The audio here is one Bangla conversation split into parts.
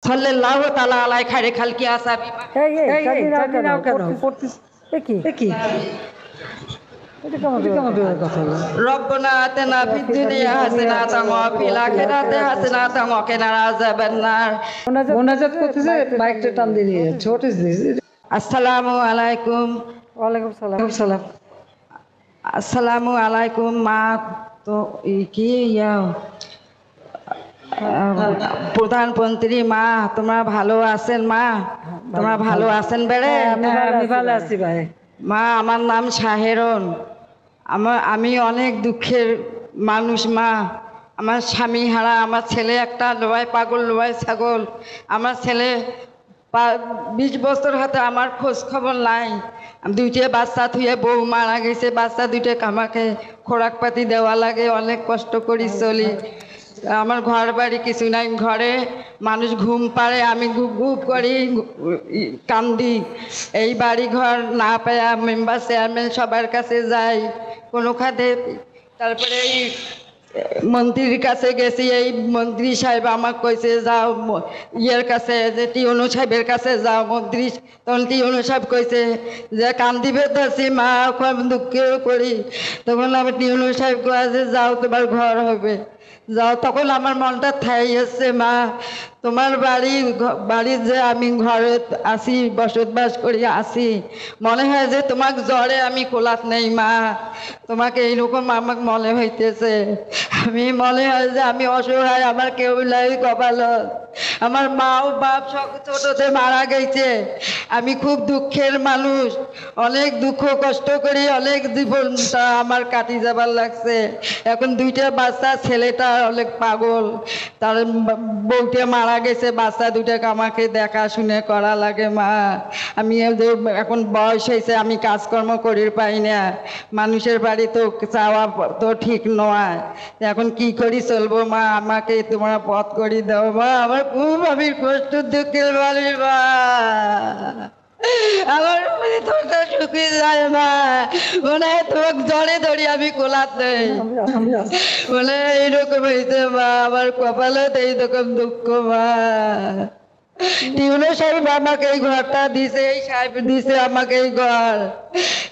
সাল্লাল্লাহু তাআলা আলাই খায়রে খালকি আসাবি নাও কেন পড়তেছ কি এটা কেমন কথা হলো রব্বানা আতিনা ফিদ দুনিয়া হাসানাতান ওয়া ফিল আখিরাতি হাসানাতান ওয়া কিনা আযাবান নার। মোনাজাত করতেছে মাইকটা টান দিয়ে ছোট দিস। আসসালামু আলাইকুম। ওয়ালাইকুম সালাম। আসসালামু আলাইকুম মা। তো কি প্রধানমন্ত্রী মা, তোমরা ভালো আছেন মা? তোমরা ভালো আছেন বেড়ে? আমি ভালো আছি ভাই। মা, আমার নাম শাহেরন। আমি অনেক দুঃখের মানুষ মা। আমার স্বামী হারা, আমার ছেলে একটা লোয়াই পাগল, লোয়াই ছাগল। আমার ছেলে 20 বছর হাতে আমার খোঁজ খবর নাই। দুইটা বাচ্চা থুয়ে বউ মারা গেছে, বাচ্চা দুইটা আমাকে খোরাক পাতি দেওয়া লাগে, অনেক কষ্ট করি চলি। আমার ঘর বাড়ি কিছু নাই, ঘরে মানুষ ঘুম পাড়ে, আমি গুপ গুপ করি কান্দি। এই বাড়ি ঘর না পায়া মেম্বার চেয়ারম্যান সবার কাছে যাই কোনো খাতে। তারপরে এই মন্ত্রীর কাছে গেছি, এই মন্ত্রী সাহেব আমাকে কইছে যাও ইয়ের কাছে, যে টিউনু সাহেবের কাছে যাও মন্ত্রী। তখন টিউনু সাহেব কইছে যে কান্দিবে ধরছি মা, দুঃখ করি। তখন আমি টিউনু সাহেব কয়ে যে যাও তোমার ঘর হবে, যাও। তখন আমার মনটা ঠাই এসছে মা, তোমার বাড়ির যে আমি ঘরে আসি, বসবাস করি আসি, মনে হয় যে তোমাকে জ্বরে আমি কোলাত নেই মা। তোমাকে এইরকম আমাকে মনে হইতেছে। আমি মনে হয় যে আমি অসহায়, আমার কেউ নাই কপালত। আমার মাও বাপ সব ছোটতে মারা গেছে। আমি খুব দুঃখের মানুষ, অনেক দুঃখ কষ্ট করি, অনেক জীবনটা আমার কাটি যাবার লাগছে। এখন দুইটা বাচ্চা, ছেলেটা অনেক পাগল, তার বউটা মারা গেছে, বাচ্চা দুটাকে আমাকে দেখাশুনে করা লাগে মা। আমি এখন বয়স হয়েছে, আমি কাজকর্ম করি পাই না, মানুষের বাড়ি তো চাওয়া তো ঠিক নয়। এখন কি করি চলবো মা, আমাকে তোমরা পথ করি দাও মা। আমার খুব আমি কষ্ট দুঃখের বাড়ি মা, আমার তোরটা শুকিয়ে যায় মা। মনে হয় তোমাকে জড়ে ধরি আমি কোলাত নেই, বলে এইরকম হয়েছে মা, আমার কপালত এইরকম দুঃখ মা। টিউনো সাহেব আমাকে এই ঘরটা দিছে, এই সাহেব দিছে আমাকে এই ঘর।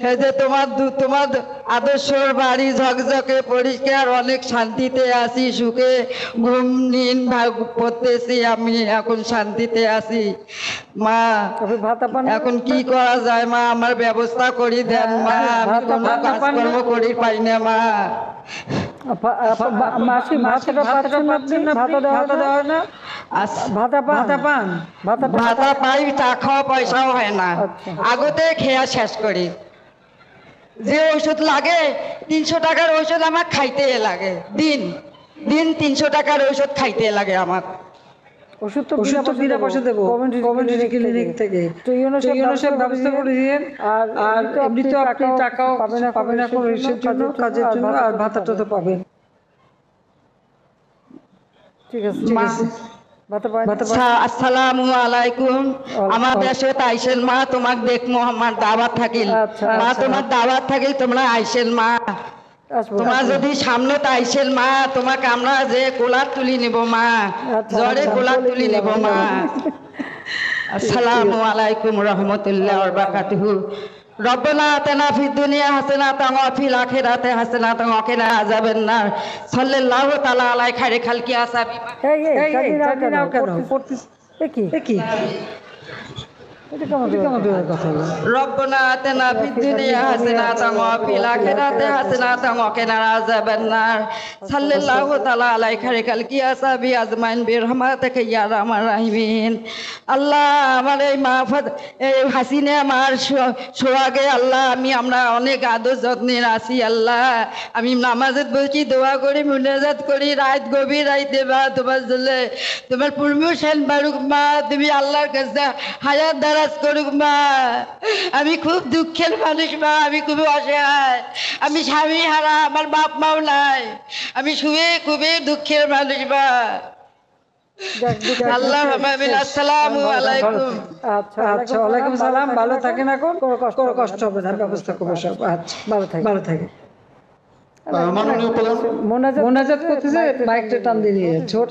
এই যে তোমার আদর্শর বাড়ি ঝকঝকে পরিষ্কার, অনেক শান্তিতে আছি, সুখে ঘুম নিন পড়তেছি, আমি এখন শান্তিতে আছি মা। এখন কি করা যায় মা, আমার ব্যবস্থা করি দেন মা, আমি কোনো কাজকর্ম করি পাই না মা। ভাতা পাই, চা খাওয়া পয়সাও হয় না, আগতে খেয়া শেষ করি। যে ওষুধ লাগে 300 টাকার ঔষধ আমার খাইতে লাগে, দিন 300 টাকার ঔষধ খাইতে লাগে আমার। ওষুধ তো বিনা পয়সা দেবো কমিউনিটি ক্লিনিক থেকে। তো ইউনিসেফ ব্যবস্থা করে দিয়েন। আর এমনি তো আপনি টাকাও পাবেন এখন কাজের জন্য, আর ভাতাটা তো পাবেন। ঠিক আছে। আসসালামু আলাইকুম। আমার দেশে আইসেন মা, তোমাকে দেখবো, আমার দাওয়াত থাকিল মা, তোমার দাওয়াত থাকিল, তোমরা আইসেন মা। তোমার যদি সামনে আইসেন মা, তোমাকে আমরা যে কোলার তুলি নিব মা, জ্বরে কোলার তুলি নিব মা। আসসালামু আলাইকুম রহমতুল্লাহ ওয়া বারাকাতুহু। রব্বানা আতিনা ফিদ দুনিয়া হাসানাতান ওয়া ফিল আখিরাতি হাসানাতান ওয়া কিনা আযাবান নার। সাল্লাল্লাহু তাআলা আলাই খায়রে খালকি আসাবি। নাও কেন পড়তেছ কি এটা কেমন কথা হলো? রব্বানা আতিনা ফিদ দুনিয়া হাসানাতান ওয়া ফিল আখিরাতি হাসানাতান ওয়া কিনা আযাবান নার। সাল্লাল্লাহু তাআলা আলাই খায়রে খালকি আসাবি আজমাইন বিরহমাতিকা ইয়া আরহামার রাহিমিন। আল্লাহ, আমার এই এই হাসিনা আমার সোহাগে আল্লাহ, আমরা অনেক আদর যত্নের আছি আল্লাহ। আমি নামাজের বসি, দোয়া করি, মুনাজাত করি, রাত গভীর রাইতে মা, তোমার জন্য তোমার প্রমোশন বাড়ুক মা, তুমি আল্লাহর কাছে হায়াত দারাজ করুক মা। আমি খুব দুঃখের মানুষ মা, আমি খুবই অসহায়, আমি স্বামী হারা, আমার বাপ মাও নাই, আমি খুবই দুঃখের মানুষ মা। আল্লাহ আসসালামু আলাইকুম। আচ্ছা, ওয়ালাইকুম সালাম। ভালো থাকেন, এখন কোনো কষ্ট হবে না, ব্যবস্থা করবো সব। আচ্ছা, ভালো থাকে। মোনাজাত করতেছে মাইকটা টান দিয়ে ছোট